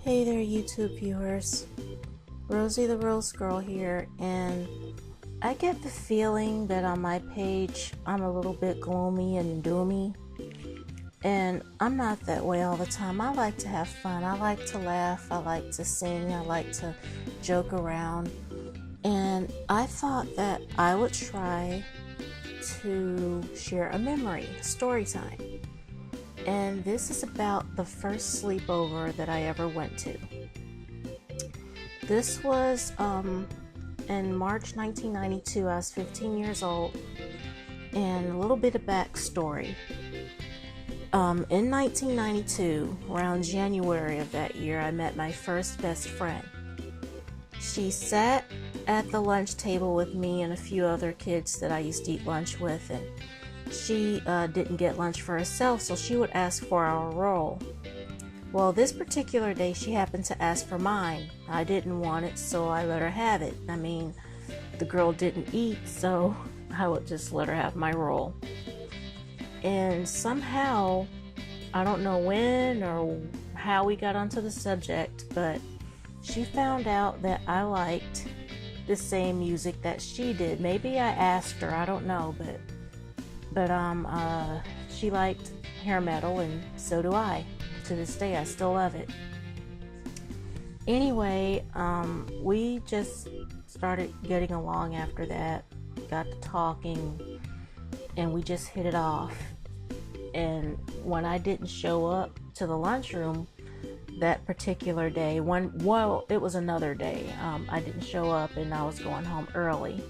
Hey there, YouTube viewers. Rosie the Rose Girl here, and I get the feeling that on my page I'm a little bit gloomy and doomy, and I'm not that way all the time. I like to have fun, I like to laugh, I like to sing, I like to joke around, and I thought that I would try to share a memory, story time. And this is about the first sleepover that I ever went to. This was in March 1992. I was 15 years old. And a little bit of backstory. In 1992, around January of that year, I met my first best friend. She sat at the lunch table with me and a few other kids that I used to eat lunch with, and she didn't get lunch for herself, so she would ask for our roll. Well, this particular day she happened to ask for mine. I didn't want it, so I let her have it. I mean, the girl didn't eat, so I would just let her have my roll. And somehow, I don't know when or how we got onto the subject, but she found out that I liked the same music that she did. Maybe I asked her, I don't know, but she liked hair metal, and so do I. To this day, I still love it. Anyway, we just started getting along after that, got to talking, and we just hit it off. And when I didn't show up to the lunchroom that particular day, it was another day, I didn't show up and I was going home early.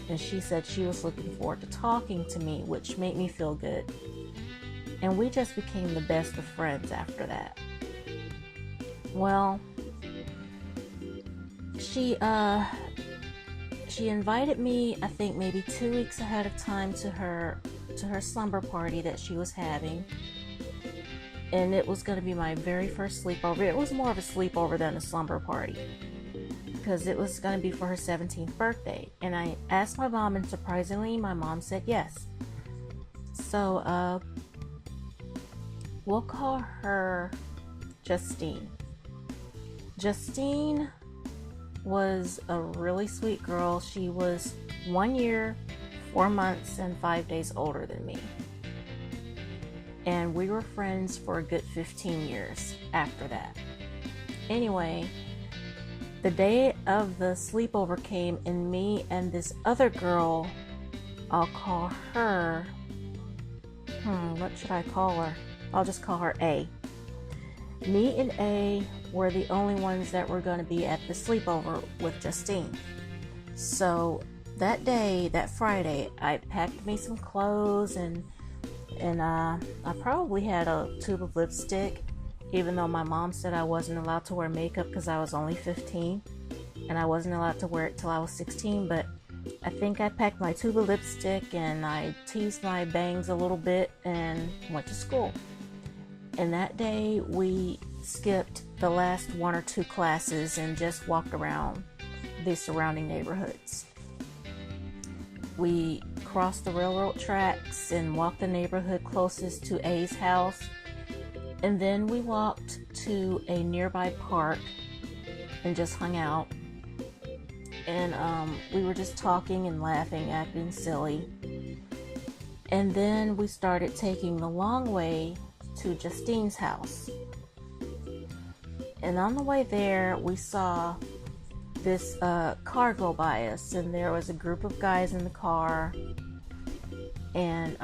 And she said she was looking forward to talking to me, which made me feel good. And we just became the best of friends after that. Well, she invited me, I think maybe 2 weeks ahead of time, to her slumber party that she was having. And it was going to be my very first sleepover. It was more of a sleepover than a slumber party, because it was going to be for her 17th birthday. And I asked my mom, and surprisingly, my mom said yes. So, we'll call her Justine. Justine was a really sweet girl. She was 1 year, 4 months, and 5 days older than me. And we were friends for a good 15 years after that. Anyway, the day of the sleepover came, and me and this other girl, I'll call her, what should I call her? I'll just call her A. Me and A were the only ones that were going to be at the sleepover with Justine. So that day, that Friday, I packed me some clothes, and I probably had a tube of lipstick, even though my mom said I wasn't allowed to wear makeup because I was only 15 and I wasn't allowed to wear it till I was 16. But I think I packed my tube of lipstick and I teased my bangs a little bit and went to school. And that day we skipped the last 1 or 2 classes and just walked around the surrounding neighborhoods. We crossed the railroad tracks and walked the neighborhood closest to A's house. And then we walked to a nearby park and just hung out. And we were just talking and laughing, acting silly. And then we started taking the long way to Justine's house. And on the way there, we saw this car go by us, and there was a group of guys in the car. And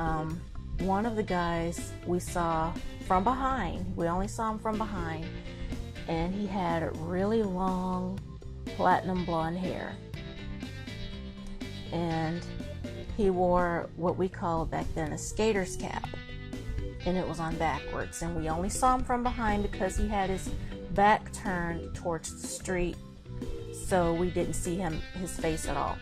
one of the guys we saw from behind. We only saw him from behind, and he had really long platinum blonde hair, and he wore what we called back then a skater's cap, and it was on backwards, and we only saw him from behind because he had his back turned towards the street, so we didn't see his face at all.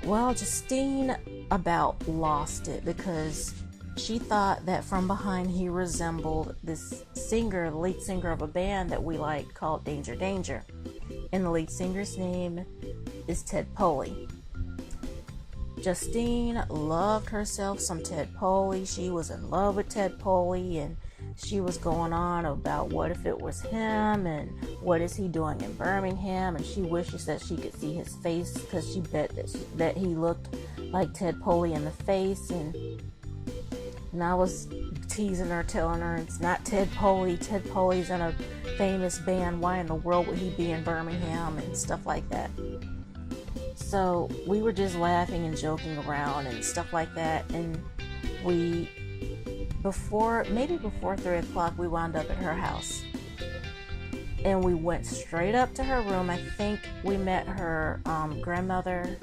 Well, Justine about lost it because she thought that from behind he resembled this singer, the lead singer of a band that we liked called Danger Danger. And the lead singer's name is Ted Poley. Justine loved herself some Ted Poley. She was in love with Ted Poley, and she was going on about what if it was him and what is he doing in Birmingham, and she wishes that she could see his face because she bet that he looked like Ted Poley in the face. And I was teasing her, telling her it's not Ted Poley. Ted Poley's in a famous band. Why in the world would he be in Birmingham and stuff like that? So we were just laughing and joking around and stuff like that. And before 3 o'clock, we wound up at her house. And we went straight up to her room. I think we met her grandmother,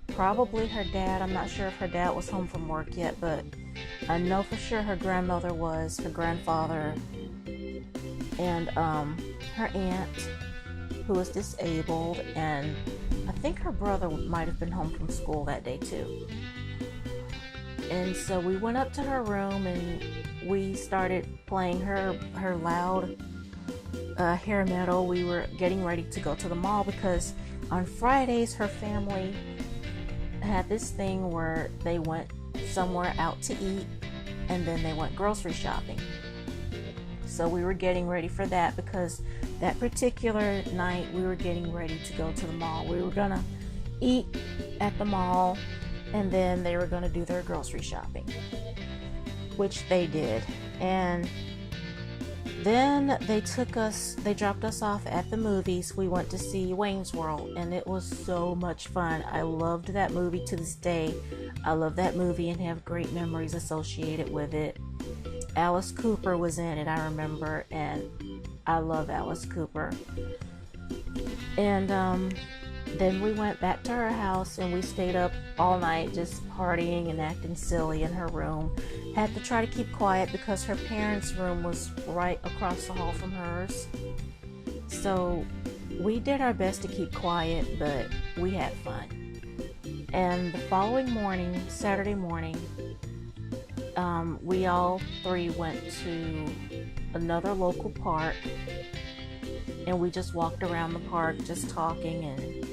probably her dad. I'm not sure if her dad was home from work yet, but I know for sure her grandmother was, her grandfather, and her aunt, who was disabled, and I think her brother might have been home from school that day too. And so we went up to her room and we started playing her loud hair metal. We were getting ready to go to the mall because on Fridays her family had this thing where they went somewhere out to eat and then they went grocery shopping. So we were getting ready for that because that particular night we were getting ready to go to the mall. We were gonna eat at the mall and then they were gonna do their grocery shopping, which they did. And then they dropped us off at the movies. We went to see Wayne's World, and it was so much fun. I loved that movie to this day. I love that movie and have great memories associated with it. Alice Cooper was in it, I remember, and I love Alice Cooper. And then we went back to her house and we stayed up all night just partying and acting silly in her room. Had to try to keep quiet because her parents' room was right across the hall from hers. So we did our best to keep quiet, but we had fun. And the following morning, Saturday morning, we all three went to another local park and we just walked around the park just talking and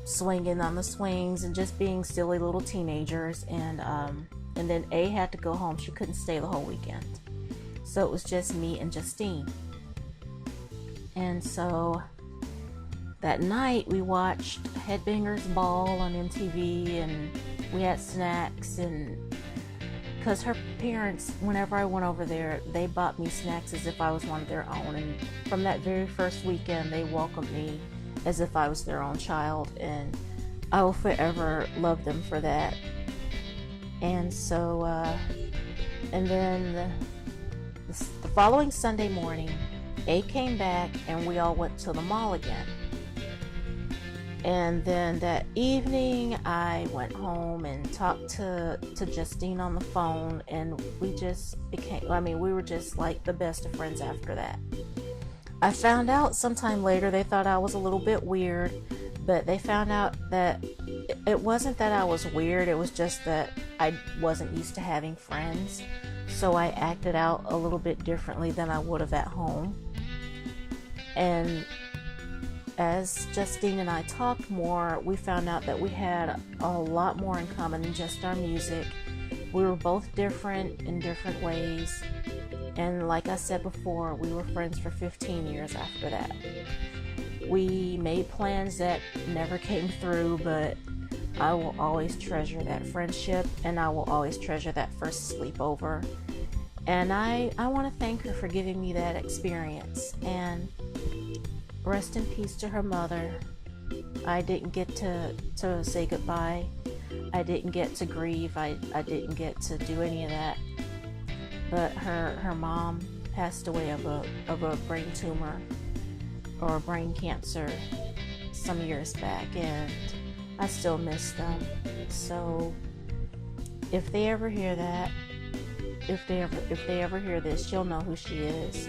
swinging on the swings and just being silly little teenagers. And then A had to go home. She couldn't stay the whole weekend, so it was just me and Justine. And so that night we watched Headbangers Ball on MTV and we had snacks, and because her parents, whenever I went over there, they bought me snacks as if I was one of their own. And from that very first weekend, they welcomed me as if I was their own child, and I will forever love them for that. And so, and then the following Sunday morning, A came back and we all went to the mall again. And then that evening, I went home and talked to Justine on the phone, and we just we were just like the best of friends after that. I found out sometime later they thought I was a little bit weird, but they found out that it wasn't that I was weird, it was just that I wasn't used to having friends, so I acted out a little bit differently than I would have at home. And as Justine and I talked more, we found out that we had a lot more in common than just our music. We were both different in different ways. And like I said before, we were friends for 15 years after that. We made plans that never came through, but I will always treasure that friendship, and I will always treasure that first sleepover. And I want to thank her for giving me that experience. And rest in peace to her mother. I didn't get to say goodbye. I didn't get to grieve. I didn't get to do any of that. But her mom passed away of a brain tumor or brain cancer some years back, and I still miss them. So if they ever hear that, if they ever hear this, she'll know who she is.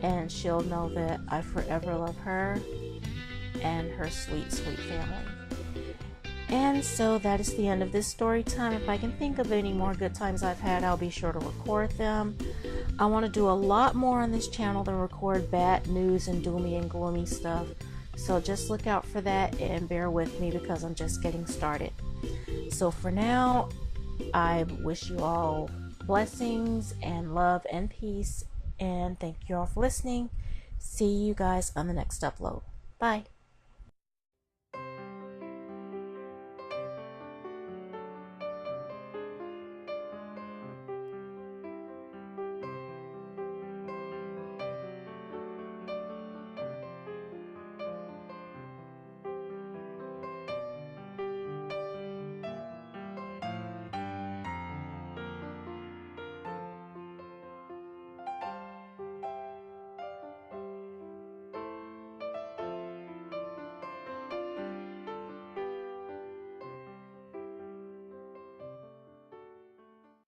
And she'll know that I forever love her and her sweet, sweet family. And so that is the end of this story time. If I can think of any more good times I've had, I'll be sure to record them. I want to do a lot more on this channel than record bad news and doomy and gloomy stuff. So just look out for that and bear with me because I'm just getting started. So for now, I wish you all Blessings and love and peace. And thank you all for listening. See you guys on the next upload. Bye.